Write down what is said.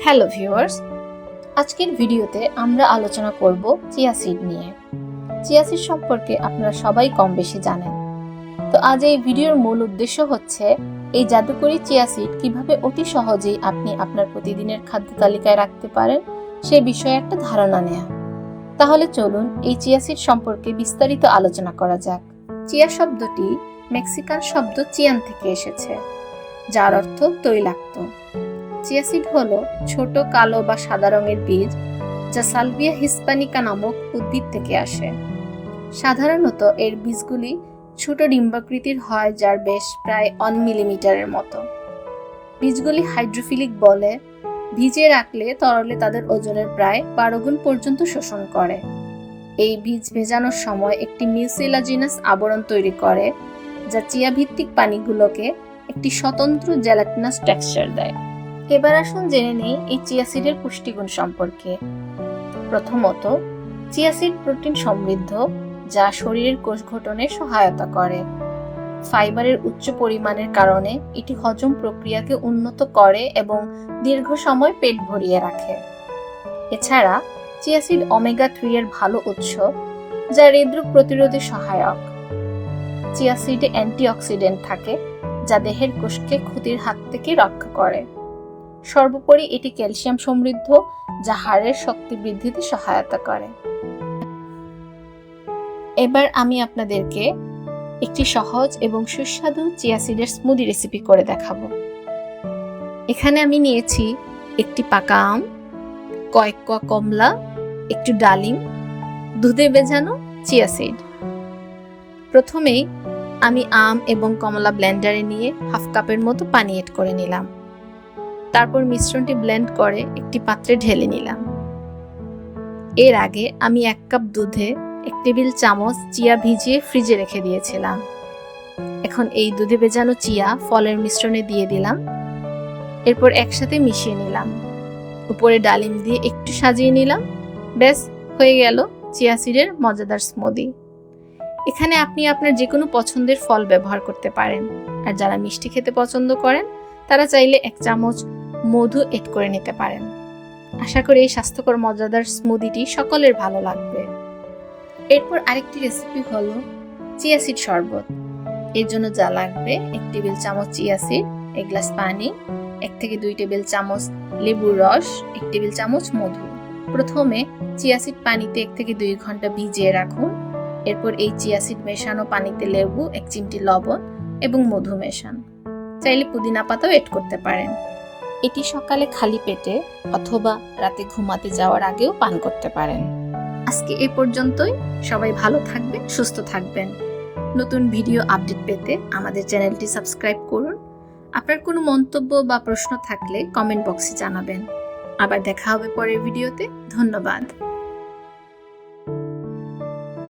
Hello viewers, আজকের ভিডিওতে আমরা আলোচনা করব চিয়া সিড নিয়ে। চিয়া সিড সম্পর্কে আপনারা সবাই কম বেশি জানেন। তো আজ এই ভিডিওর মূল উদ্দেশ্য হচ্ছে এই জাদুকরি চিয়া সিড কিভাবে অতি সহজেই আপনি আপনার প্রতিদিনের খাদ্য তালিকায় রাখতে পারেন সে বিষয়ে একটা ধারণা নেওয়া। তাহলে চলুন এই চিয়া সিড সম্পর্কে বিস্তারিত আলোচনা করা যাক। চিয়া শব্দটি মেক্সিকান শব্দ চিয়ান থেকে এসেছে, যার অর্থ তৈলাক্ত। চিয়া সিড হলো ছোট কালো বা সাদা রঙের বীজ যা সালভিয়া হিসপ্যানিকা নামক উদ্ভিদ থেকে আসে। সাধারণত এর বীজগুলি ছোট ডিম্বাকৃতির হয়, যার ব্যাস প্রায় 1 মিলিমিটারের মতো। বীজগুলি হাইড্রোফিলিক বলে ভিজিয়ে রাখলে তরলে তাদের ওজনের প্রায় 12 গুণ পর্যন্ত শোষণ করে। এই বীজ ভেজানোর সময় একটি মিউসিলাজিনাস আবরণ তৈরি করে, যা চিয়া ভিত্তিক পানিগুলোকে একটি স্বতন্ত্র জেলাটিনাস টেক্সচার দেয়। এবার আসুন জেনে নেই এই চিয়া সিডের পুষ্টিগুণ সম্পর্কে। প্রথমত, চিয়া সিড প্রোটিন সমৃদ্ধ, যা শরীরের কোষ গঠনে সহায়তা করে। ফাইবারের উচ্চ পরিমাণের কারণে এটি হজম প্রক্রিয়াকে উন্নত করে এবং দীর্ঘ সময় পেট ভরিয়ে রাখে। এছাড়া চিয়া সিড ওমেগা 3 এর ভালো উৎস, যা হৃদরোগ প্রতিরোধে সহায়ক। চিয়া সিডে অ্যান্টিঅক্সিডেন্ট থাকে, যা দেহের কোষকে ক্ষতির হাত থেকে রক্ষা করে। সর্বোপরি এটি ক্যালসিয়াম সমৃদ্ধ, যা হাড়ের শক্তি বৃদ্ধিতে সহায়তা করে। এবার আমি আপনাদেরকে একটি সহজ এবং সুস্বাদু চিয়া সিডের স্মুদি রেসিপি করে দেখাবো। এখানে আমি নিয়েছি একটি পাকা আম, কয়েক কোয়া কমলা, একটু ডালিম, দুধে ভেজানো চিয়া সিড। প্রথমেই আমি আম এবং কমলা ব্লেন্ডারে নিয়ে 1/2 কাপের মতো পানি এড করে নিলাম। তারপর মিশ্রণটি ব্লেন্ড করে একটি পাত্রে ঢেলে নিলাম। এর আগে আমি 1 কাপ দুধে 1 টেবিল চামচ চিয়া ভিজিয়ে ফ্রিজে রেখে দিয়েছিলাম। এখন এই দুধে ভেজানো চিয়া ফলের মিশ্রণে দিয়ে দিলাম। এরপর একসাথে মিশিয়ে নিলাম। উপরে ডালিম দিয়ে একটু সাজিয়ে নিলাম। ব্যাস, হয়ে গেল চিয়া সিডের মজাদার স্মুদি। এখানে আপনি আপনার যে কোনো পছন্দের ফল ব্যবহার করতে পারেন। আর যারা মিষ্টি খেতে পছন্দ করেন তারা চাইলে 1 চামচ মধু এড করে নিতে পারেন। আশা করি এই স্বাস্থ্যকর মজাদার স্মুদিটি সকলের ভালো লাগবে। এরপর আরেকটি রেসিপি হলো চিয়া সিড শরবত। এর জন্য যা লাগবে 1 টেবিল চামচ চিয়া সিড, 1 গ্লাস পানি, 1 থেকে 2 টেবিল চামচ লেবুর রস, 1 টেবিল চামচ মধু। প্রথমে চিয়া সিড পানিতে 1 থেকে 2 ঘন্টা ভিজিয়ে রাখুন। এরপর এই চিয়া সিড মেশানো পানিতে লেবু, 1 চিমটি লবণ এবং মধু মেশান। চাইলে পুদিনা পাতাও এড করতে পারেন। এটি সকালে খালি পেটে অথবা রাতে ঘুমাতে যাওয়ার আগেও পান করতে পারেন। আজকে এই পর্যন্তই। সবাই ভালো থাকবেন, সুস্থ থাকবেন। নতুন ভিডিও আপডেট পেতে আমাদের চ্যানেলটি সাবস্ক্রাইব করুন। আপনার কোনো মন্তব্য বা প্রশ্ন থাকলে কমেন্ট বক্সে জানাবেন। আবার দেখা হবে পরের ভিডিওতে। ধন্যবাদ।